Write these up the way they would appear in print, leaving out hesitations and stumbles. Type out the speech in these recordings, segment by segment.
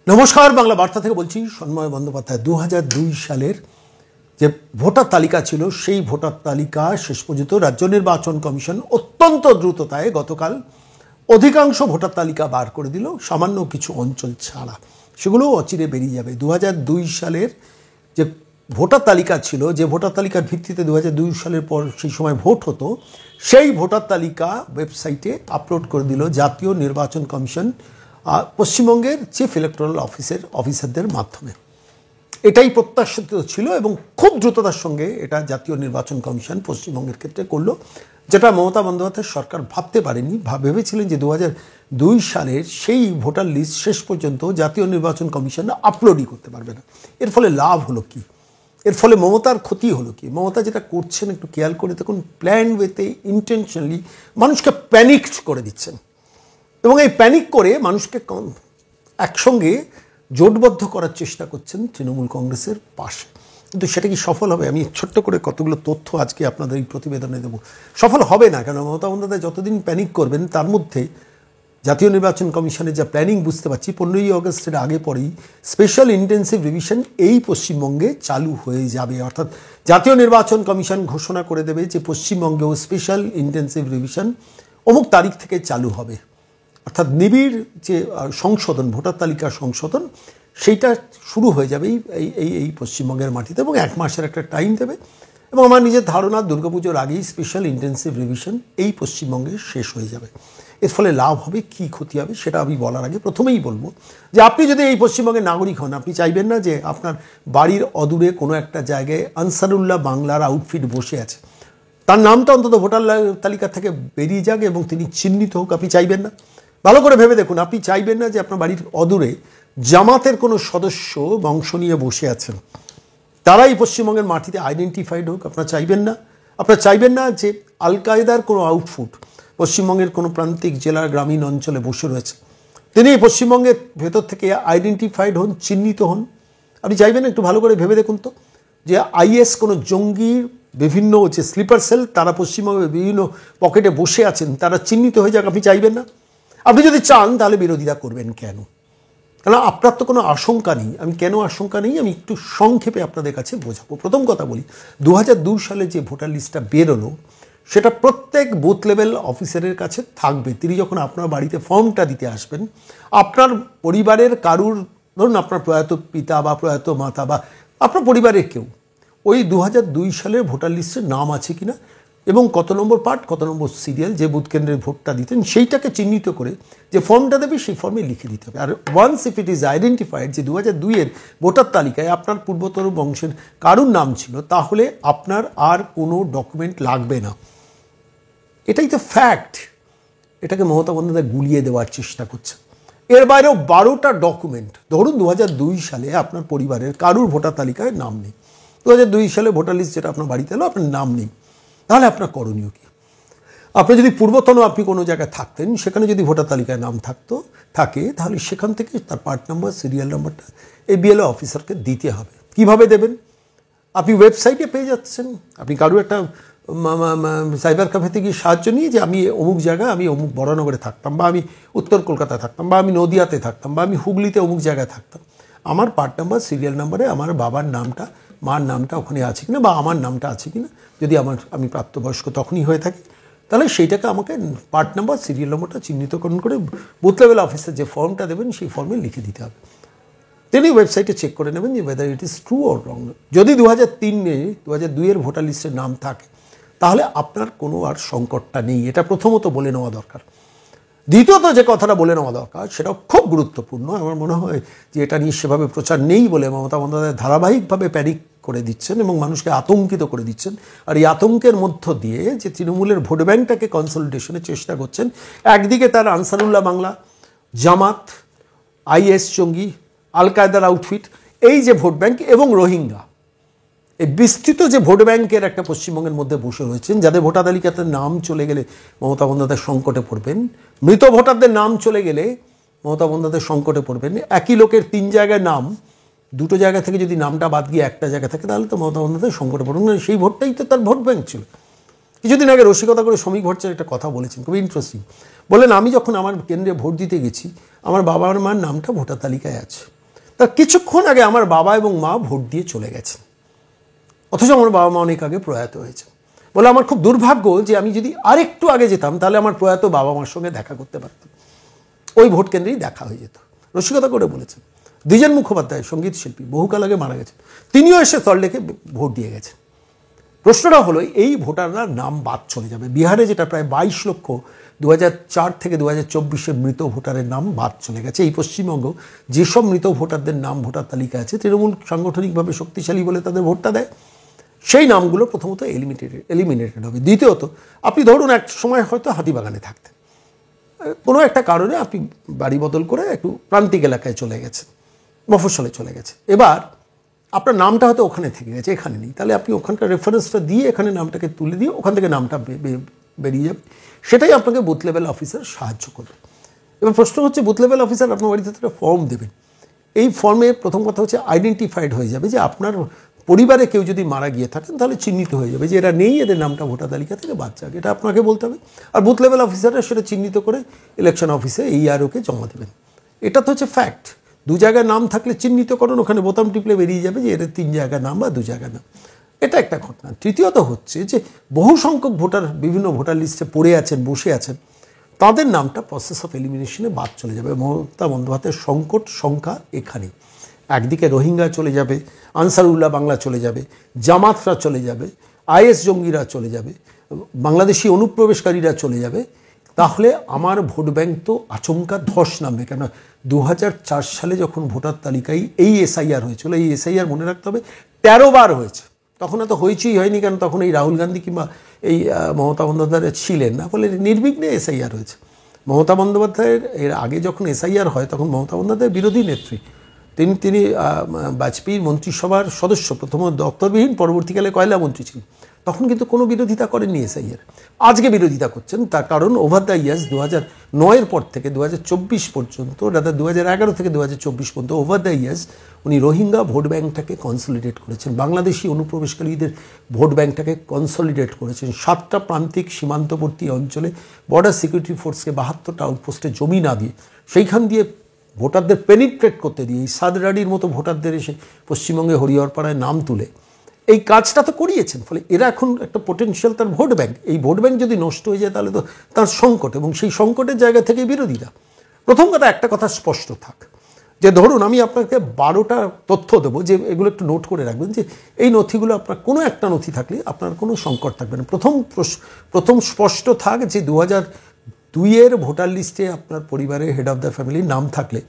নমস্কার, বাংলা বার্তা থেকে বলছি সন্ময় বন্দ্যোপাধ্যায়। 2002 সালের যে ভোটার তালিকা ছিল সেই ভোটার তালিকা শেষ পর্যন্ত রাজ্য নির্বাচন কমিশন অত্যন্ত দ্রুততায় গতকাল অধিকাংশ ভোটার তালিকা বার করে দিল, সামান্য কিছু অঞ্চল ছাড়া। সেগুলোও অচিরে বেরিয়ে যাবে। 2002 সালের যে ভোটার তালিকা ছিল, যে ভোটার তালিকার ভিত্তিতে 2002 সালের পর সেই সময় ভোট হতো, সেই ভোটার তালিকা ওয়েবসাইটে আপলোড করে দিল জাতীয় নির্বাচন কমিশন পশ্চিমবঙ্গের চিফ ইলেকটোরাল অফিসারদের মাধ্যমে। এটাই প্রত্যাশিত ছিল এবং খুব দ্রুততার সঙ্গে এটা জাতীয় নির্বাচন কমিশন পশ্চিমবঙ্গের ক্ষেত্রে করলো, যেটা মমতা বন্দ্যোপাধ্যায় সরকার ভাবতে পারেনি। ভেবেছিলেন যে 2002 সালের সেই ভোটার লিস্ট শেষ পর্যন্ত জাতীয় নির্বাচন কমিশন আপলোডই করতে পারবে না। এর ফলে লাভ হলো কি? এর ফলে মমতার ক্ষতি হলো কি? মমতা যেটা করছেন একটু খেয়াল করে দেখুন, প্ল্যান ওয়েতে ইন্টেনশনালি মানুষকে প্যানিকড করে দিচ্ছেন এবং এই প্যানিক করে মানুষকে একসঙ্গে জোটবদ্ধ করার চেষ্টা করছেন তৃণমূল কংগ্রেসের পাশে। কিন্তু সেটা কি সফল হবে? আমি ছোট্ট করে কতগুলো তথ্য আজকে আপনাদের এই প্রতিবেদনে দেবো। সফল হবে না, কেন মমতা বন্দ্যোপাধ্যায় যতদিন প্যানিক করবেন তার মধ্যে জাতীয় নির্বাচন কমিশনের যা প্ল্যানিং বুঝতে পারছি, 15ই আগস্টের আগে পরেই স্পেশাল ইন্টেন্সিভ রিভিশন এই পশ্চিমবঙ্গে চালু হয়ে যাবে। অর্থাৎ জাতীয় নির্বাচন কমিশন ঘোষণা করে দেবে যে পশ্চিমবঙ্গেও স্পেশাল ইন্টেন্সিভ রিভিশন অমুক তারিখ থেকে চালু হবে। অর্থাৎ নিবিড় যে সংশোধন, ভোটার তালিকার সংশোধন, সেইটা শুরু হয়ে যাবে এই পশ্চিমবঙ্গের মাটিতে এবং 1 মাসের একটা টাইম দেবে। এবং আমার নিজের ধারণা দুর্গাপুজোর আগেই স্পেশাল ইন্টেন্সিভ রিভিশন এই পশ্চিমবঙ্গে শেষ হয়ে যাবে। এর ফলে লাভ হবে কি ক্ষতি হবে সেটা আমি বলার আগে প্রথমেই বলবো যে আপনি যদি এই পশ্চিমবঙ্গের নাগরিক হন, আপনি চাইবেন না যে আপনার বাড়ির অদূরে কোনো একটা জায়গায় আনসারুল্লাহ বাংলার আউটফিট বসে আছে, তার নামটা অন্তত ভোটার তালিকা থেকে বেরিয়ে যাক এবং তিনি চিহ্নিত হোক। আপনি চাইবেন না? ভালো করে ভেবে দেখুন, আপনি চাইবেন না যে আপনার বাড়ির অদূরে জামাতের কোনো সদস্য বংশ নিয়ে বসে আছেন, তারা এই পশ্চিমবঙ্গের মাটিতে আইডেন্টিফাইড হোক? আপনারা চাইবেন না? আপনারা চাইবেন না যে আল কায়দার কোনো আউটফুট পশ্চিমবঙ্গের কোনো প্রান্তিক জেলার গ্রামীণ অঞ্চলে বসে রয়েছে, তিনি এই পশ্চিমবঙ্গের ভেতর থেকে আইডেন্টিফাইড হন, চিহ্নিত হন? আপনি চাইবেন? একটু ভালো করে ভেবে দেখুন তো, যে আইএস কোনো জঙ্গির বিভিন্ন যে স্লিপার সেল তারা পশ্চিমবঙ্গের বিভিন্ন পকেটে বসে আছেন, তারা চিহ্নিত হয়ে যাক? আপনি চাইবেন না? আপনি যদি চান তাহলে বিরোধিতা করবেন কেন? কারণ আপনার তো কোনো আশঙ্কা নেই। আমি কেন আশঙ্কা নেই আমি একটু সংক্ষেপে আপনাদের কাছে বোঝাবো। প্রথম কথা বলি, 2002 সালে যে ভোটার লিস্টটা বেরোলো সেটা প্রত্যেক বুথ লেভেল অফিসারের কাছে থাকবে। তিনি যখন আপনার বাড়িতে ফর্মটা দিতে আসবেন, আপনার পরিবারের কারুর, ধরুন আপনার প্রয়াত পিতা বা প্রয়াত মাতা বা আপনার পরিবারের কেউ ওই 2002 সালের ভোটার লিস্টের নাম আছে কিনা এবং কত নম্বর পার্ট, কত নম্বর সিরিয়াল, যে বুথ কেন্দ্রের ভোটটা দিতেন সেইটাকে চিহ্নিত করে যে ফর্মটা দেবে সেই ফর্মে লিখে দিতে হবে। আর once if it is identified যে 2002-এর ভোটার তালিকায় আপনার পূর্বতর বংশের কারুর নাম ছিল, তাহলে আপনার আর কোনো ডকুমেন্ট লাগবে না। এটাই তো ফ্যাক্ট। এটাকে মমতা বন্দ্যোপাধ্যায় গুলিয়ে দেওয়ার চেষ্টা করছে। এর বাইরেও 12টা ডকুমেন্ট, ধরুন 2002 সালে আপনার পরিবারের কারুর ভোটার তালিকায় নাম নেই, 2002 সালে ভোটার লিস্ট যেটা আপনার বাড়িতে এলো আপনার নাম নেই, তাহলে আপনার করণীয় কি? আপনি যদি পূর্বতন আপনি কোনো জায়গায় থাকতেন, সেখানে যদি ভোটার তালিকায় নাম থাকে তাহলে সেখান থেকে তার পার্ট নাম্বার, সিরিয়াল নাম্বারটা এই বিএলও অফিসারকে দিতে হবে। কিভাবে দেবেন? আপনি ওয়েবসাইটে পেয়ে যাচ্ছেন। আপনি কারো একটা সাইবার ক্যাফেতে গিয়ে সাহায্য নিয়ে যে আমি অমুক জায়গায়, আমি অমুক বড়নগরে থাকতাম, বা আমি উত্তর কলকাতায় থাকতাম, বা আমি নদিয়াতে থাকতাম, বা আমি হুগলিতে অমুক জায়গায় থাকতাম, আমার পার্ট নাম্বার, সিরিয়াল নাম্বারে আমার বাবার নামটা, মার নামটা ওখানে আছে কিনা, বা আমার নামটা আছে কিনা, যদি আমি প্রাপ্তবয়স্ক তখনই হয়ে থাকি, তাহলে সেইটাকে আমাকে পার্ট নাম্বার, সিরিয়াল নম্বরটা চিহ্নিতকরণ করে বুথ লেভেল অফিসার যে ফর্মটা দেবেন সেই ফর্মে লিখে দিতে হবে। তিনি ওয়েবসাইটে চেক করে নেবেন যে weather it is true or wrong. যদি 2002-এর ভোটার লিস্টের নাম থাকে তাহলে আপনার কোনো আর সংকটটা নেই। এটা প্রথমত বলে নেওয়া দরকার। দ্বিতীয়ত যে কথাটা বলে নেওয়া দরকার সেটাও খুব গুরুত্বপূর্ণ। আমার মনে হয় যে এটা নিয়ে সেভাবে প্রচার নেই বলে মমতা বন্দ্যোপাধ্যায় ধারাবাহিকভাবে প্যানিক করে দিচ্ছেন এবং মানুষকে আতঙ্কিত করে দিচ্ছেন। আর এই আতঙ্কের মধ্য দিয়ে যে তৃণমূলের ভোট ব্যাঙ্কটাকে কনসলিডেশনের চেষ্টা করছেন, একদিকে তার আনসারুল্লাহ বাংলা, জামাত, আইএস জঙ্গি, আল কায়দার আউটফিট, এই যে ভোট ব্যাঙ্ক এবং রোহিঙ্গা, এই বিস্তৃত যে ভোট ব্যাঙ্কের একটা পশ্চিমবঙ্গের মধ্যে বসে রয়েছেন, যাদের ভোটার তালিকাতে নাম চলে গেলে মমতা বন্দ্যোপাধ্যায় সংকটে পড়বেন, মৃত ভোটারদের নাম চলে গেলে মমতা বন্দ্যোপাধ্যায় সংকটে পড়বেন। একই লোকের 3 জায়গায় নাম, 2টো জায়গা থেকে যদি নামটা বাদ গিয়ে একটা জায়গা থাকে তাহলে তো মমতা বন্দ্যোপাধ্যায় সংকটে পড়বেন। সেই ভোটটাই তো তার ভোট ব্যাঙ্ক ছিল। কিছুদিন আগে রসিকতা করে শ্রমিক ভট্টাচার্য একটা কথা বলেছেন, খুব ইন্টারেস্টিং। বলেন, আমি যখন আমার কেন্দ্রে ভোট দিতে গেছি আমার বাবা আর মার নামটা ভোটার তালিকায় আছে, তা কিছুক্ষণ আগে আমার বাবা এবং মা ভোট দিয়ে চলে গেছেন, অথচ আমার বাবা মা অনেক আগে প্রয়াত হয়েছে। বলে আমার খুব দুর্ভাগ্য যে আমি যদি আরেকটু আগে যেতাম তাহলে আমার প্রয়াত বাবা মার সঙ্গে দেখা করতে পারতাম, ওই ভোট কেন্দ্রেই দেখা হয়ে যেত। রসিকতা করে বলেছেন। দ্বিজেন মুখোপাধ্যায় সঙ্গীত শিল্পী, বহুকাল আগে মারা গেছেন, তিনিও এসে সল্টলেকে ভোট দিয়ে গেছেন। প্রশ্নটা হলো এই ভোটাররা নাম বাদ চলে যাবে। বিহারে যেটা প্রায় 22 লক্ষ 2004 থেকে 2024 মৃত ভোটারের নাম বাদ চলে গেছে। এই পশ্চিমবঙ্গ যেসব মৃত ভোটারদের নাম ভোটার তালিকা আছে, তৃণমূল সাংগঠনিকভাবে শক্তিশালী বলে তাদের ভোটটা দেয়, সেই নামগুলো প্রথমত এলিমিনেটেড হবে। দ্বিতীয়ত, আপনি ধরুন এক সময় হয়তো হাতিবাগানে থাকতেন, কোনো একটা কারণে আপনি বাড়ি বদল করে একটু প্রান্তিক এলাকায় চলে গেছেন, মফস্বলে চলে গেছে, এবার আপনার নামটা হয়তো ওখানে থেকে গেছে, এখানে নেই, তাহলে আপনি ওখানকার রেফারেন্সটা দিয়ে এখানে নামটাকে তুলে দিয়ে ওখান থেকে নামটা বেরিয়ে যাবে। সেটাই আপনাকে বুথ লেভেল অফিসার সাহায্য করবে। এবার প্রশ্ন হচ্ছে, বুথ লেভেল অফিসার আপনার বাড়িতে একটা ফর্ম দেবেন, এই ফর্মে প্রথম কথা হচ্ছে আইডেন্টিফাইড হয়ে যাবে যে আপনার পরিবারে কেউ যদি মারা গিয়ে থাকেন তাহলে চিহ্নিত হয়ে যাবে যে এরা নেই, এদের নামটা ভোটার তালিকা থেকে বাদ যাক, এটা আপনাকে বলতে হবে। আর বুথ লেভেল অফিসাররা সেটা চিহ্নিত করে ইলেকশন অফিসে EROকে জমা দেবেন। এটা তো হচ্ছে ফ্যাক্ট। দু জায়গায় নাম থাকলে চিহ্নিতকরণ, ওখানে বোতাম টিপলে বেরিয়ে যাবে যে এদের 3 জায়গার নাম বা 2 জায়গার নাম। এটা একটা ঘটনা। তৃতীয়ত হচ্ছে যে বহু সংখ্যক ভোটার বিভিন্ন ভোটার লিস্টে পড়ে আছেন, বসে আছেন, তাদের নামটা প্রসেস অফ এলিমিনেশনে বাদ চলে যাবে। মমতা বন্দ্যোপাধ্যায়ের সংকট সংখ্যা এখানে। একদিকে রোহিঙ্গা চলে যাবে, আনসারুল্লাহ বাংলা চলে যাবে, জামাতরা চলে যাবে, IS জঙ্গিরা চলে যাবে, বাংলাদেশি অনুপ্রবেশকারীরা চলে যাবে। তাহলে আমার ভোট ব্যাংক তো আচমকা ধস নামবে। কেন 2004 সালে যখন ভোটার তালিকায় এই SIR হয়েছিল, এই SIR মনে রাখতে হবে 13 বার হয়েছে। তখন এত হয়েছেই হয়নি, কারণ তখন এই রাহুল গান্ধী কিংবা এই মমতা বন্দ্যোপাধ্যায় ছিলেন না, ফলে নির্বিঘ্নে SIR হয়েছে। মমতা বন্দ্যোপাধ্যায়ের এর আগে যখন SIR হয় তখন মমতা বন্দ্যোপাধ্যায় বিরোধী নেত্রী, তিনি বাজপেয়ীর মন্ত্রিসভার সদস্য, প্রথম দপ্তরবিহীন, পরবর্তীকালে কয়লা মন্ত্রী ছিলেন, তখন কিন্তু কোনো বিরোধিতা করেননি SIR। আজকে বিরোধিতা করছেন, তার কারণ ওভার দ্য ইয়ার্স 2009 পর থেকে 2024 পর্যন্ত, রাদার 2011 থেকে 2024 পর্যন্ত ওভার দ্য ইয়ার্স উনি রোহিঙ্গা ভোট ব্যাংকটাকে কনসলিডেট করেছেন, বাংলাদেশি অনুপ্রবেশকারীদের ভোট ব্যাংকটাকে কনসলিডেট করেছেন। 7টা প্রান্তিক সীমান্তবর্তী অঞ্চলে বর্ডার সিকিউরিটি ফোর্সকে 72টা আউটপোস্টে জমি না দিয়ে, সেইখান দিয়ে ভোটারদের পেনিট্রেট করতে দিয়ে, এই সাদরাডির মতো ভোটারদের এসে পশ্চিমবঙ্গে হরিহরপাড়ায় নাম তুলে এই কাজটা তো করিয়েছেন। ফলে এরা এখন একটা পোটেনশিয়াল তার ভোট ব্যাংক, এই ভোট ব্যাংক যদি নষ্ট হয়ে যায় তাহলে তো তার সংকট, এবং সেই সংকটের জায়গা থেকে বিরোধীরা। প্রথম কথা, একটা কথা স্পষ্ট থাক যে ধরুন আমি আপনাকে 12টা তথ্য দেবো, যে এগুলো একটু নোট করে রাখবেন, যে এই নথিগুলো আপনার কোনো একটা নথি থাকলে আপনার কোনো সংকট থাকবে না। প্রথম স্পষ্ট থাক যে 2002 ভোটার লিস্টে আপনার পরিবারের হেড অফ দ্য ফ্যামিলির নাম থাকলে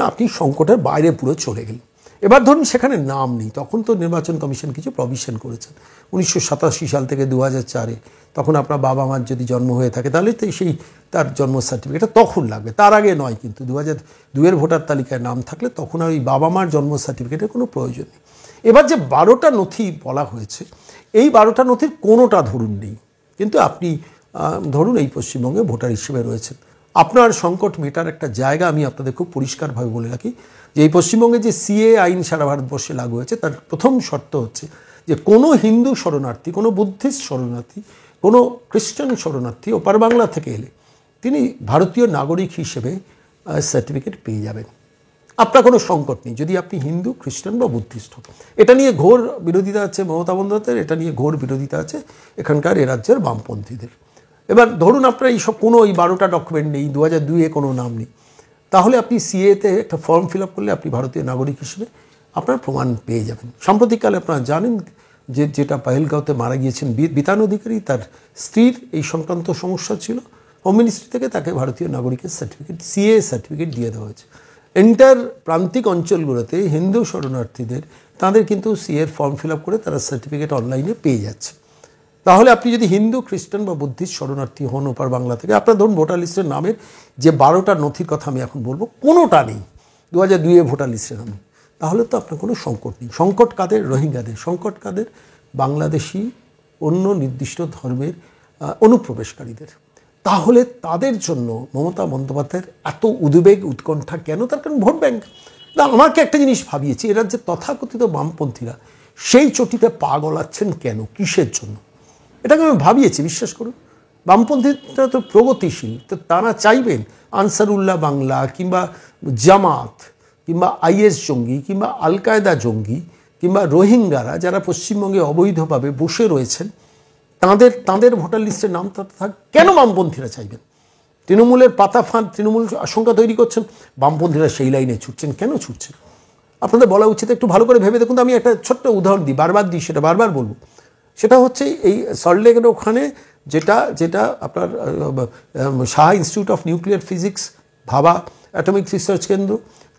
আপনি সংকটের বাইরে পুরো চলে গেলেন। এবার ধরুন সেখানে নাম নেই, তখন তো নির্বাচন কমিশন কিছু প্রভিশন করেছেন 1987 সাল থেকে 2004-এ, তখন আপনার বাবা মার যদি জন্ম হয়ে থাকে তাহলে তো সেই তার জন্ম সার্টিফিকেটটা তখন লাগবে, তার আগে নয়। কিন্তু 2002 ভোটার তালিকায় নাম থাকলে তখন আর ওই বাবা মার জন্ম সার্টিফিকেটের কোনো প্রয়োজন নেই। এবার যে 12টা নথি বলা হয়েছে, এই 12টা নথির কোনোটা ধরুন নেই, কিন্তু আপনি ধরুন এই পশ্চিমবঙ্গে ভোটার হিসেবে রয়েছেন, আপনার সংকট মেটার একটা জায়গা আমি আপনাদের খুব পরিষ্কারভাবে বলে রাখি যে এই পশ্চিমবঙ্গে যে CA আইন সারা ভারতবর্ষে লাগু হয়েছে, তার প্রথম শর্ত হচ্ছে যে কোনো হিন্দু শরণার্থী, কোনো বুদ্ধিস্ট শরণার্থী, কোনো খ্রিস্টান শরণার্থী ওপার বাংলা থেকে এলে তিনি ভারতীয় নাগরিক হিসেবে সার্টিফিকেট পেয়ে যাবেন। আপনার কোনো সংকট নেই যদি আপনি হিন্দু, খ্রিস্টান বা বুদ্ধিস্ট হন। এটা নিয়ে ঘোর বিরোধিতা আছে মমতা বন্দ্যোপাধ্যায়ের, এটা নিয়ে ঘোর বিরোধিতা আছে এখানকার এ রাজ্যের বামপন্থীদের। এবার ধরুন আপনার এইসব কোনো এই 12টা ডকুমেন্ট নেই, 2002-এ কোনো নাম নেই, তাহলে আপনি CA-তে একটা ফর্ম ফিল আপ করলে আপনি ভারতীয় নাগরিক হিসেবে আপনার প্রমাণ পেয়ে যাবেন। সাম্প্রতিককালে আপনারা জানেন যেটা পাহেলগাঁওতে মারা গিয়েছেন বিতান অধিকারী, তার স্ত্রীর এই সংক্রান্ত সমস্যা ছিল, হোম মিনিস্ট্রি থেকে তাকে ভারতীয় নাগরিকের সার্টিফিকেট, CA সার্টিফিকেট দিয়ে দেওয়া হয়েছে। এন্টার প্রান্তিক অঞ্চলগুলোতে হিন্দু শরণার্থীদের তাদের কিন্তু CA ফর্ম ফিল আপ করে তারা সার্টিফিকেট অনলাইনে পেয়ে যাচ্ছে। তাহলে আপনি যদি হিন্দু, খ্রিস্টান বা বুদ্ধিস্ট শরণার্থী হন ওপার বাংলা থেকে, আপনার ধরুন ভোটার লিস্টের নামের যে 12টা নথির কথা আমি এখন বলবো, কোনোটা নেই 2002-এ ভোটার লিস্টের নামে, তাহলে তো আপনার কোনো সংকট নেই। সংকট কাদের? রোহিঙ্গাদের। সংকট কাদের? বাংলাদেশি অন্য নির্দিষ্ট ধর্মের অনুপ্রবেশকারীদের। তাহলে তাদের জন্য মমতা বন্দ্যোপাধ্যায়ের এত উদ্বেগ, উৎকণ্ঠা কেন? তার কারণ ভোট ব্যাংক। না, আমাকে একটা জিনিস ভাবিয়েছে, এরা যে তথাকথিত বামপন্থীরা সেই চটিতে পা গলাচ্ছেন কেন, কিসের জন্য, এটাকে আমি ভাবিয়েছি। বিশ্বাস করুন, বামপন্থীরা তো প্রগতিশীল, তো তারা চাইবেন আনসারুল্লাহ বাংলা কিংবা জামাত কিংবা আইএস জঙ্গি কিংবা আল কায়দা জঙ্গি কিংবা রোহিঙ্গারা যারা পশ্চিমবঙ্গে অবৈধভাবে বসে রয়েছেন তাদের ভোটার লিস্টের নাম থাক, কেন বামপন্থীরা চাইবেন? তৃণমূলের পাতা ফাঁদ, তৃণমূল আশঙ্কা তৈরি করছেন, বামপন্থীরা সেই লাইনে ছুটছেন। কেন ছুটছেন আপনাদের বলা উচিত, একটু ভালো করে ভেবে দেখুন। আমি একটা ছোট্ট উদাহরণ দিই, বারবার দিই, সেটা বারবার বলবো। সেটা হচ্ছে এই সল্টলেকের ওখানে যেটা আপনার Shah institute of nuclear physics, ভাবা অ্যাটমিক রিসার্চ কেন্দ্র,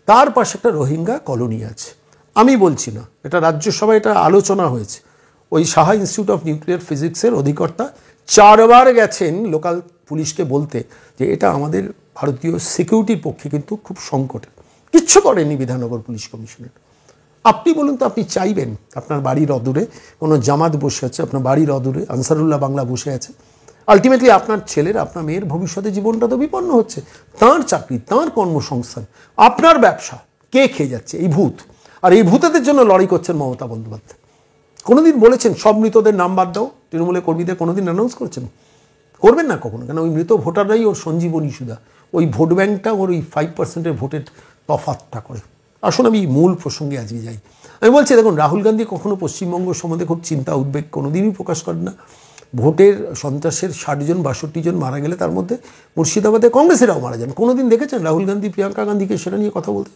তার পাশে একটা রোহিঙ্গা কলোনি আছে। আমি বলছি না, এটা রাজ্যসভায় এটা আলোচনা হয়েছে। ওই শাহ ইনস্টিটিউট অফ নিউক্লিয়ার ফিজিক্সের অধিকর্তা 4 বার গেছেন লোকাল পুলিশকে বলতে যে এটা আমাদের ভারতীয় সিকিউরিটির পক্ষে কিন্তু খুব সংকটে। কিচ্ছু করেনি বিধাননগর পুলিশ কমিশনের। আপনি বলুন তো, আপনি চাইবেন আপনার বাড়ির অদূরে কোনো জামাত বসে আছে, আপনার বাড়ির অদূরে আনসারুল্লাহ বাংলা বসে আছে, আলটিমেটলি আপনার ছেলের, আপনার মেয়ের ভবিষ্যতে জীবনটা তো বিপন্ন হচ্ছে, তাঁর চাকরি, তাঁর কর্মসংস্থান, আপনার ব্যবসা কে খেয়ে যাচ্ছে? এই ভূত। আর এই ভূতেদের জন্য লড়াই করছেন মমতা বন্দ্যোপাধ্যায়। কোনোদিন বলেছেন সব মৃতদের নাম বাদ দাও? তৃণমূলের কর্মীদের কোনোদিন অ্যানাউন্স করেছেন? করবেন না কখনো, কেন ওই মৃত ভোটাররাই ওর সঞ্জীবনী সুধা। ওই ভোট ব্যাঙ্কটা ওর ওই 5%-এর ভোটের তফাতটা করে। আসুন আমি মূল প্রসঙ্গে আজকে যাই। আমি বলছি, দেখুন, রাহুল গান্ধী কখনো পশ্চিমবঙ্গ সম্বন্ধে খুব চিন্তা উদ্বেগ কোনোদিনই প্রকাশ করেন না। ভোটের সন্ত্রাসের 60 জন 62 জন মারা গেলে তার মধ্যে মুর্শিদাবাদে কংগ্রেসেরাও মারা যান। কোনোদিন দেখেছেন রাহুল গান্ধী প্রিয়াঙ্কা গান্ধীকে সেটা নিয়ে কথা বলতে?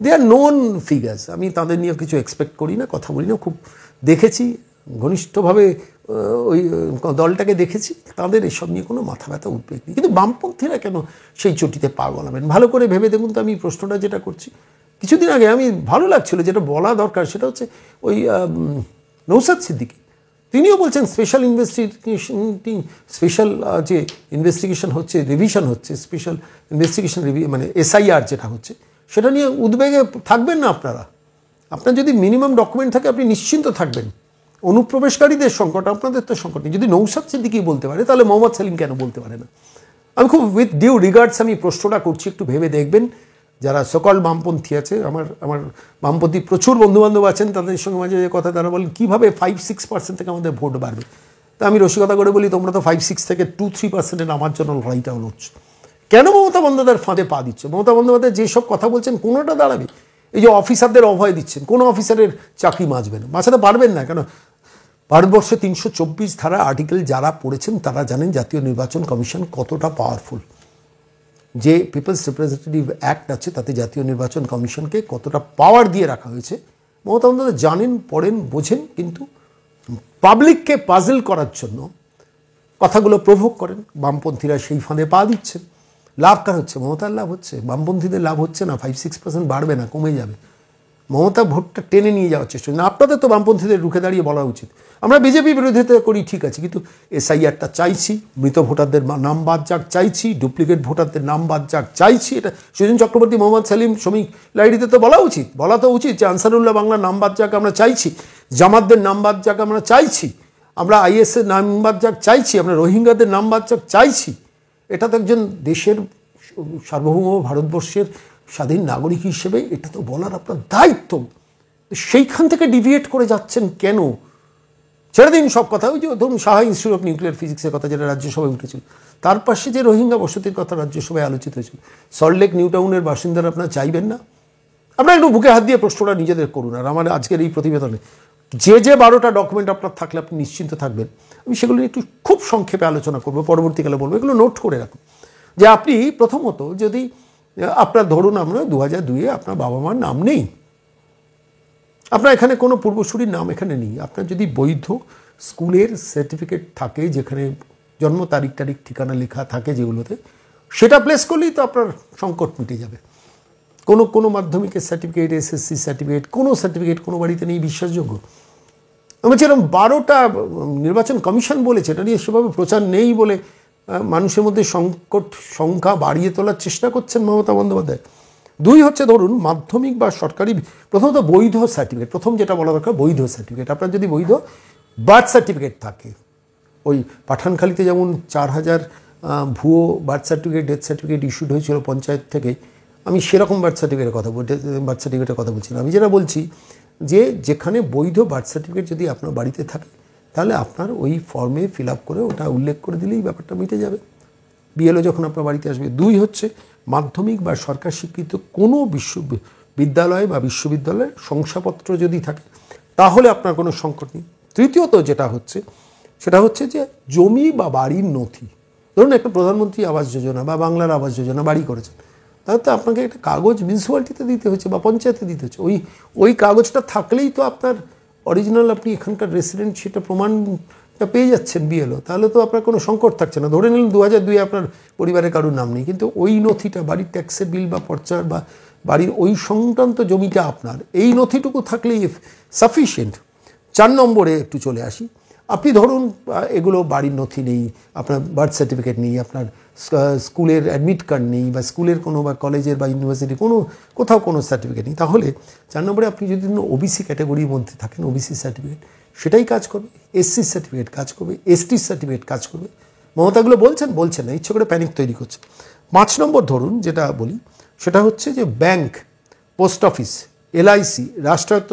দে আর নোন ফিগার্স। আমি তাদের নিয়ে কিছু এক্সপেক্ট করি না, কথা বলি না। খুব দেখেছি ঘনিষ্ঠভাবে, ওই দলটাকে দেখেছি, তাদের এসব নিয়ে কোনো মাথা ব্যথা উদ্বেগ নেই। কিন্তু বামপন্থীরা কেন সেই চটিতে পা গলাবেন? ভালো করে ভেবে দেখুন তো। আমি প্রশ্নটা যেটা করছি, কিছুদিন আগে আমি ভালো লাগছিল, যেটা বলা দরকার, সেটা হচ্ছে ওই নৌসাদ সিদ্দিকী, তিনিও বলছেন স্পেশাল যে ইনভেস্টিগেশন হচ্ছে, রিভিশন হচ্ছে, স্পেশাল ইনভেস্টিগেশন মানে SIR যেটা হচ্ছে, সেটা নিয়ে উদ্বেগে থাকবেন না আপনারা। আপনার যদি মিনিমাম ডকুমেন্ট থাকে আপনি নিশ্চিন্ত থাকবেন। অনুপ্রবেশকারীদের সংকট, আপনাদের তো সংকট নেই। যদি নৌসাদ সিদ্দিকী বলতে পারে, তাহলে মোহাম্মদ সেলিম কেন বলতে পারে না? আমি খুব উইথ ডিউ রিগার্ডস আমি প্রশ্নটা করছি, একটু ভেবে দেখবেন। যারা সকল বামপন্থী আছে, আমার বামপন্থী প্রচুর বন্ধুবান্ধব আছেন, তাদের সঙ্গে মাঝে যে কথা, তারা বলেন কীভাবে 5-6% থেকে আমাদের ভোট বাড়বে। তা আমি রসিকতা করে বলি, তোমরা তো 5-6 থেকে 2-3% নামার জন্য লড়াইটা লড়ছো। কেন মমতা বন্দ্যোপাধ্যায়ের ফাঁদে পা দিচ্ছে? মমতা বন্দ্যোপাধ্যায় যেসব কথা বলছেন কোনোটা দাঁড়াবে? এই যে অফিসারদের অভয় দিচ্ছেন, কোনো অফিসারের চাকরি বাঁচবে না, বাঁচাতে পারবেন না। কেন? ভারতবর্ষে 324 ধারা আর্টিকেল যারা পড়েছেন তারা জানেন জাতীয় নির্বাচন কমিশন কতটা পাওয়ারফুল। যে পিপলস রিপ্রেজেন্টেটিভ অ্যাক্ট আছে, তাতে জাতীয় নির্বাচন কমিশনকে কতটা পাওয়ার দিয়ে রাখা হয়েছে মমতা বন্দ্যোপাধ্যায় জানেন, পড়েন, বোঝেন। কিন্তু পাবলিককে পাজল করার জন্য কথাগুলো প্রভোগ করেন। বামপন্থীরা সেই ফাঁদে পা দিচ্ছেন। লাভ কার হচ্ছে? মমতার লাভ হচ্ছে, বামপন্থীদের লাভ হচ্ছে না। 5-6% বাড়বে না, কমে যাবে। মমতা ভোটটা টেনে নিয়ে যাওয়ার চেষ্টা না। আপনাদের তো বামপন্থীদের রুখে দাঁড়িয়ে বলা উচিত, আমরা বিজেপি বিরোধিতা করি, ঠিক আছে, কিন্তু SIRটা চাইছি, মৃত ভোটারদের নাম বাদ যাক চাইছি, ডুপ্লিকেট ভোটারদের নাম বাদ যাক চাইছি। এটা সুজন চক্রবর্তী, মোহাম্মদ সেলিম, শ্রমিক লাইডিতে তো বলা তো উচিত যে আনসারুল্লাহ বাংলার নাম বাদ যাক আমরা চাইছি, জামাতদের নাম বাদ যাক আমরা চাইছি, আমরা IS-এর নাম বাদ যাক চাইছি, আমরা রোহিঙ্গাদের নাম বাদ যাক চাইছি। এটা তো একজন দেশের সার্বভৌম ভারতবর্ষের স্বাধীন নাগরিক হিসেবে এটা তো বলার আপনার দায়িত্ব। সেইখান থেকে ডিভিয়েট করে যাচ্ছেন কেন? ছেড়ে দিন সব কথা। ওই যে ধরুন শাহ ইনস্টিটিউট অফ নিউক্লিয়ার ফিজিক্সের কথা যেটা রাজ্যসভায় উঠেছিল, তার পাশে যে রোহিঙ্গা বসতির কথা রাজ্যসভায় আলোচিত হয়েছিল, সল্টলেক নিউ টাউনের বাসিন্দারা আপনারা চাইবেন না? আপনারা একটু বুকে হাত দিয়ে প্রশ্নটা নিজেদের করুন। আর আমার আজকের এই প্রতিবেদনে যে 12টা ডকুমেন্ট আপনার থাকলে আপনি নিশ্চিন্ত থাকবেন, আমি সেগুলো নিয়ে একটু খুব সংক্ষেপে আলোচনা করবো, পরবর্তীকালে বলবো। এগুলো নোট করে রাখুন। যে আপনি প্রথমত, যদি আপনার ধরুন আমরা 2002-এ আপনার বাবা মার নাম নেই, আপনার এখানে কোনো পূর্বসূরির নাম এখানে নেই, আপনার যদি বৈধ স্কুলের সার্টিফিকেট থাকে, যেখানে জন্ম তারিখ ঠিকানা লেখা থাকে যেগুলোতে, সেটা প্লেস করলেই তো আপনার সংকট মিটে যাবে। কোনো মাধ্যমিকের সার্টিফিকেট, SSC সার্টিফিকেট, কোনো সার্টিফিকেট কোনো বাড়িতে নেই বিশ্বাসযোগ্য। আমি যেরকম 12টা নির্বাচন কমিশন বলেছে, এটা নিয়ে সেভাবে প্রচার নেই বলে মানুষের মধ্যে সংখ্যা বাড়িয়ে তোলার চেষ্টা করছেন মমতা বন্দ্যোপাধ্যায়। 2 হচ্ছে, ধরুন মাধ্যমিক বা সরকারি, প্রথমত বৈধ সার্টিফিকেট, প্রথম যেটা বলা দরকার বৈধ সার্টিফিকেট। আপনার যদি বৈধ বার্থ সার্টিফিকেট থাকে, ওই পাঠানখালীতে যেমন 4000 ভুয়ো birth certificate, death certificate issued হয়েছিল পঞ্চায়েত থেকে, আমি সেরকম বার্থ সার্টিফিকেটের কথা বলছি না। আমি যেটা বলছি যে যেখানে বৈধ বার্থ সার্টিফিকেট যদি আপনার বাড়িতে থাকে, তাহলে আপনার ওই ফর্মে ফিল আপ করে ওটা উল্লেখ করে দিলেই ব্যাপারটা মিটে যাবে, BLO যখন আপনার বাড়িতে আসবে। 2 হচ্ছে, মাধ্যমিক বা সরকার স্বীকৃত কোনো বিদ্যালয় বা বিশ্ববিদ্যালয়ের শংসাপত্র যদি থাকে তাহলে আপনার কোনো সংকট নেই। তৃতীয়ত যেটা হচ্ছে সেটা হচ্ছে যে জমি বা বাড়ির নথি। ধরুন একটা প্রধানমন্ত্রী আবাস যোজনা বা বাংলার আবাস যোজনা বাড়ি করেছেন, তাহলে তো আপনাকে একটা কাগজ মিউনিসিপ্যালিটিতে দিতে হচ্ছে বা পঞ্চায়েতে দিতে হচ্ছে। ওই কাগজটা থাকলেই তো আপনার অরিজিনাল আপনি এখানকার রেসিডেন্ট সেটা প্রমাণটা পেয়ে যাচ্ছেন বিএলও, তাহলে তো আপনার কোনো সংকট থাকছে না। ধরে নিলেন 2002 আপনার পরিবারের কারোর নাম নেই, কিন্তু ওই নথিটা বাড়ির ট্যাক্সের বিল বা পর্চার বা বাড়ির ওই সংক্রান্ত জমিটা আপনার, এই নথিটুকু থাকলেই সাফিসিয়েন্ট। 4 নম্বরে একটু চলে আসি। আপনি ধরুন এগুলো বাড়ির নথি নেই, আপনার বার্থ সার্টিফিকেট নেই, আপনার স্কুলের অ্যাডমিট কার্ড নেই, বা স্কুলের কোনো বা কলেজের বা ইউনিভার্সিটির কোথাও কোনো সার্টিফিকেট নেই, তাহলে 4 নম্বরে আপনি যদি ওবিসি ক্যাটাগরির মধ্যে থাকেন, ওবিসি সার্টিফিকেট সেটাই কাজ করবে, এসসি সার্টিফিকেট কাজ করবে, এসটির সার্টিফিকেট কাজ করবে। মমতাগুলো বলছেন না, ইচ্ছে করে প্যানিক তৈরি করছে। 5 নম্বর ধরুন যেটা বলি সেটা হচ্ছে যে ব্যাংক, পোস্ট অফিস, এলআইসি, রাষ্ট্রায়ত্ত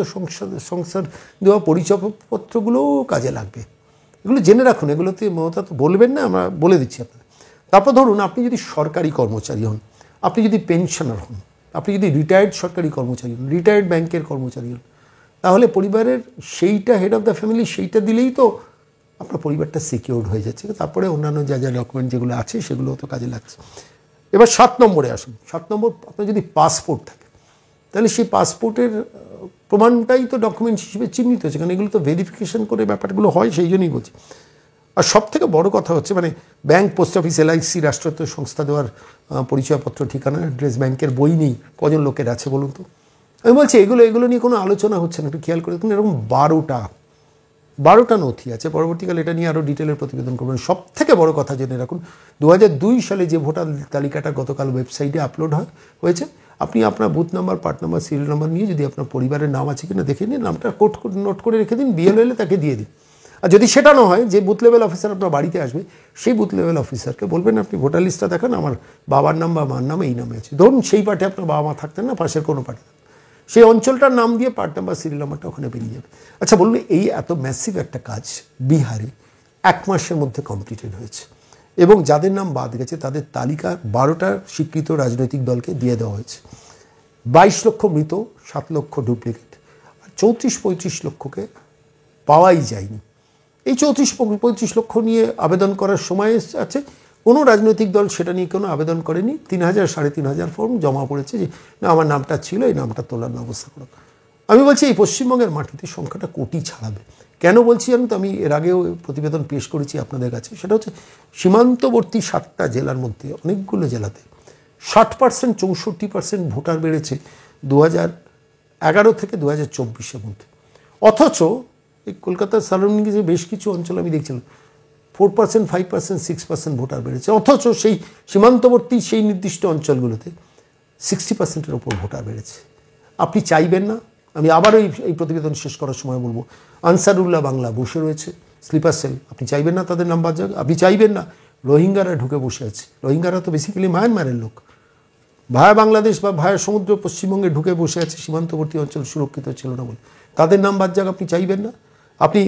সংস্থার দেওয়া পরিচয়পত্রগুলোও কাজে লাগবে। এগুলো জেনে রাখুন, এগুলোতে মমতা তো বলবেন না, আমরা বলে দিচ্ছি আপনার। তারপর ধরুন আপনি যদি সরকারি কর্মচারী হন, আপনি যদি পেনশনার হন, আপনি যদি রিটায়ার্ড সরকারি কর্মচারী হন, রিটায়ার্ড ব্যাংকের কর্মচারী হন, তাহলে পরিবারের সেইটা হেড অফ দ্য ফ্যামিলি সেইটা দিলেই তো আপনার পরিবারটা সিকিউরড হয়ে যাচ্ছে। তারপরে অন্যান্য যা ডকুমেন্ট যেগুলো আছে সেগুলো তো কাজে লাগছে। এবার 7 নম্বরে আসুন। 7 নম্বর, আপনার যদি পাসপোর্ট থাকে তাহলে সেই পাসপোর্টের প্রমাণটাই তো ডকুমেন্টস হিসেবে চিহ্নিত হচ্ছে, কারণ এগুলো তো ভেরিফিকেশন করে ব্যাপারগুলো হয়, সেই জন্যই বলছি। আর সব থেকে বড় কথা হচ্ছে মানে ব্যাংক, পোস্ট অফিস, এলআইসি, রাষ্ট্রায়ত্ত সংস্থা দেওয়ার পরিচয়পত্র, ঠিকানা, অ্যাড্রেস, ব্যাংকের বই নেই কজন লোকের আছে বলুন তো? আমি বলছি এগুলো নিয়ে কোনো আলোচনা হচ্ছে না, একটু খেয়াল করে দেখুন। এরকম 12টা নথি আছে। পরবর্তীকালে এটা নিয়ে আরও ডিটেলের প্রতিবেদন করবেন। সব থেকে বড় কথা জেনে রাখুন, 2002 সালে যে ভোটার তালিকাটা গতকাল ওয়েবসাইটে আপলোড হয়েছে, আপনি আপনার booth number, part number, serial number নিয়ে যদি আপনার পরিবারের নাম আছে কিনা দেখে নিন, নামটা নোট করে রেখে দিন, বিএলও এলে তাকে দিয়ে দিন। আর যদি সেটা না হয়, যে বুথ লেভেল অফিসার আপনার বাড়িতে আসবে সেই বুথ লেভেল অফিসারকে বলবেন আপনি ভোটার লিস্টটা দেখান, আমার বাবার নাম বা মার নাম এই নামে আছে। ধরুন সেই পার্টে আপনার বাবা মা থাকতেন না, পাশের কোনো পার্টে, সেই অঞ্চলটার নাম দিয়ে পার্ট নাম্বার, সিরিয়াল নাম্বারটা ওখানে বেরিয়ে যাবে। আচ্ছা বলুন, এই এত ম্যাসিভ একটা কাজ বিহারে 1 মাসের মধ্যে কমপ্লিটেড হয়েছে, এবং যাদের নাম বাদ গেছে তাদের তালিকা 12টা স্বীকৃত রাজনৈতিক দলকে দিয়ে দেওয়া হয়েছে। 22 লক্ষ মৃত, 7 লক্ষ ডুপ্লিকেট, আর 34-35 লক্ষকে পাওয়াই যায়নি। এই 34-35 লক্ষ নিয়ে আবেদন করার সময় আছে, কোনো রাজনৈতিক দল সেটা নিয়ে কোনো আবেদন করেনি। 3,000-3,500 ফর্ম জমা পড়েছে যে না আমার নামটা ছিল, এই নামটা তোলার ব্যবস্থা করো। আমি বলছি এই পশ্চিমবঙ্গের মাটিতে সংখ্যাটা কোটি ছাড়াবে। কেন বলছি জানেন তো? আমি এর আগেও প্রতিবেদন পেশ করেছি আপনাদের কাছে। সেটা হচ্ছে সীমান্তবর্তী 7টা জেলার মধ্যে অনেকগুলো জেলাতে 60%, 64% ভোটার বেড়েছে 2011 থেকে 2024-এর মধ্যে। অথচ এই কলকাতার সারাউন্ডিংয়ে যে বেশ কিছু অঞ্চল আমি দেখছিলাম 4%, 5%, 6% ভোটার বেড়েছে, অথচ সেই সীমান্তবর্তী সেই নির্দিষ্ট অঞ্চলগুলোতে 60%-এর ওপর ভোটার বেড়েছে। আপনি চাইবেন না, আমি আবারও এই প্রতিবেদন শেষ করার সময় বলবো, আনসারুল্লাহ বাংলা বসে রয়েছে স্লিপার সেল, আপনি চাইবেন না তাদের নাম বাদ যাক? আপনি চাইবেন না রোহিঙ্গারা ঢুকে বসে আছে? রোহিঙ্গারা তো বেসিক্যালি মায়ানমারের লোক, ভায়া বাংলাদেশ বা ভায়া সমুদ্র পশ্চিমবঙ্গে ঢুকে বসে আছে, সীমান্তবর্তী অঞ্চল সুরক্ষিত ছিল না বলে তাদের নাম বাদ যাক? আপনি চাইবেন না? আপনি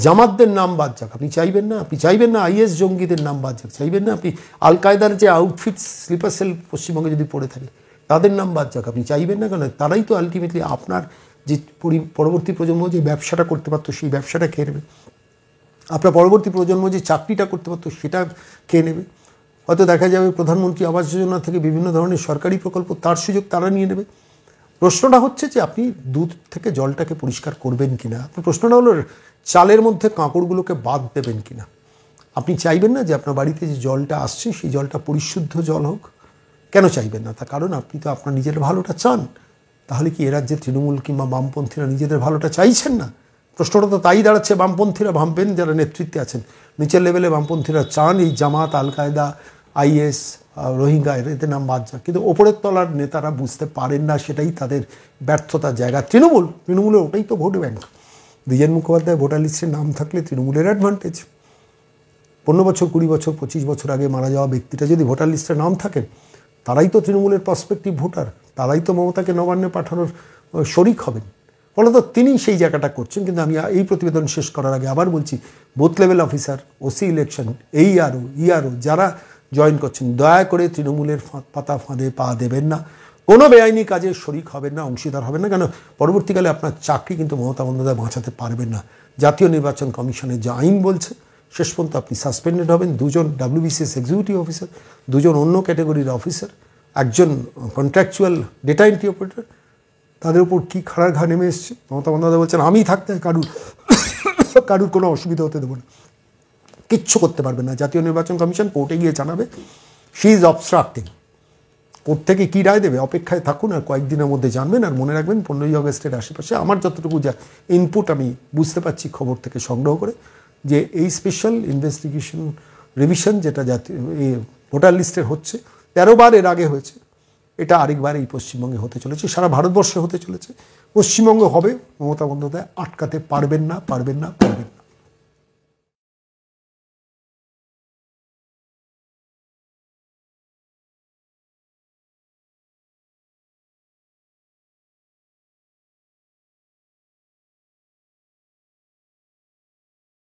জামাতদের নাম বাদ যাক? আপনি চাইবেন না? আপনি চাইবেন না আইএস জঙ্গিদের নাম বাদ যাক? চাইবেন না? আপনি আল কায়দার যে আউটফিট স্লিপার সেল পশ্চিমবঙ্গে যদি পড়ে থাকে তাদের নাম বাদ যাক? আপনি চাইবেন না? কারণ তারাই তো আলটিমেটলি আপনার যে পরবর্তী প্রজন্ম যে ব্যবসাটা করতে পারতো সেই ব্যবসাটা খেয়ে নেবে, আপনার পরবর্তী প্রজন্ম যে চাকরিটা করতে পারতো সেটা খেয়ে নেবে। হয়তো দেখা যাবে প্রধানমন্ত্রী আবাস যোজনা থেকে বিভিন্ন ধরনের সরকারি প্রকল্প তার সুযোগ তারা নিয়ে নেবে। প্রশ্নটা হচ্ছে যে আপনি দুধ থেকে জলটাকে পরিষ্কার করবেন কিনা। আপনার প্রশ্নটা হলো চালের মধ্যে কাঁকড়গুলোকে বাদ দেবেন কিনা। আপনি চাইবেন না যে আপনার বাড়িতে যে জলটা আসছে সেই জলটা পরিশুদ্ধ জল হোক? কেন চাইবেন না? তার কারণ আপনি তো আপনার নিজের ভালোটা চান। তাহলে কি এ রাজ্যে তৃণমূল কিংবা বামপন্থীরা নিজেদের ভালোটা চাইছেন না? প্রশ্নটা তো তাই দাঁড়াচ্ছে। বামপন্থীরা ভাববেন, যারা নেতৃত্বে আছেন, নিচের লেভেলে বামপন্থীরা চান এই জামাত, আল কায়দা, আইএস, রোহিঙ্গা এদের নাম বাদ যাক, কিন্তু ওপরের তলার নেতারা বুঝতে পারেন না, সেটাই তাদের ব্যর্থতার জায়গা। তৃণমূলের ওটাই তো vote bank. Dwijen Mukhopadhyay voter লিস্টে নাম থাকলে তৃণমূলের অ্যাডভান্টেজ। 15 বছর, 20 বছর, 25 বছর আগে মারা যাওয়া ব্যক্তিটা যদি ভোটার লিস্টে নাম থাকেন, তারাই তো তৃণমূলের প্রসপেক্টিভ ভোটার, তারাই তো মমতাকে নবান্নে পাঠানোর শরিক হবেন। ফলত তিনি সেই জায়গাটা করছেন। কিন্তু আমি এই প্রতিবেদন শেষ করার আগে আবার বলছি, booth level officer, OC election, ERO যারা জয়েন করছেন, দয়া করে তৃণমূলের পাতা ফাঁদে পা দেবেন না। কোনো বেআইনি কাজে শরিক হবেন না, অংশীদার হবেন না, কেন পরবর্তীকালে আপনার চাকরি কিন্তু মমতা বন্দ্যোপাধ্যায় বাঁচাতে পারবেন না। জাতীয় নির্বাচন কমিশনের যে আইন বলছে শেষ পর্যন্ত আপনি সাসপেন্ডেড হবেন। 2 জন WBCS এক্সিকিউটিভ অফিসার, 2 জন অন্য ক্যাটাগরির অফিসার, 1 জন কন্ট্রাকচুয়াল ডেটা এন্ট্রি অপারেটর, তাদের উপর কী খাড়ার ঘা নেমে এসছে। মমতা বন্দ্যোপাধ্যায় বলছেন আমি থাকতে কারুর কোনো অসুবিধা হতে দেবো না, কিচ্ছু করতে পারবে না। জাতীয় নির্বাচন কমিশন কোর্টে গিয়ে জানাবে শি ইজ অবস্ট্রাক্টিং। কোর্ট থেকে কী রায় দেবে অপেক্ষায় থাকুন, আর কয়েকদিনের মধ্যে জানবেন। আর মনে রাখবেন 15ই আগস্টের আশেপাশে আমার যতটুকু যা ইনপুট আমি বুঝতে পারছি খবর থেকে সংগ্রহ করে, যে এই স্পেশাল ইনভেস্টিগেশন রিভিশন যেটা জাতীয় এই ভোটার লিস্টের হচ্ছে, 13 বার এর আগে হয়েছে, এটা আরেকবার এই পশ্চিমবঙ্গে হতে চলেছে, সারা ভারতবর্ষে হতে চলেছে। পশ্চিমবঙ্গ হবে, মমতা বন্দ্যোপাধ্যায় আটকাতে পারবেন না।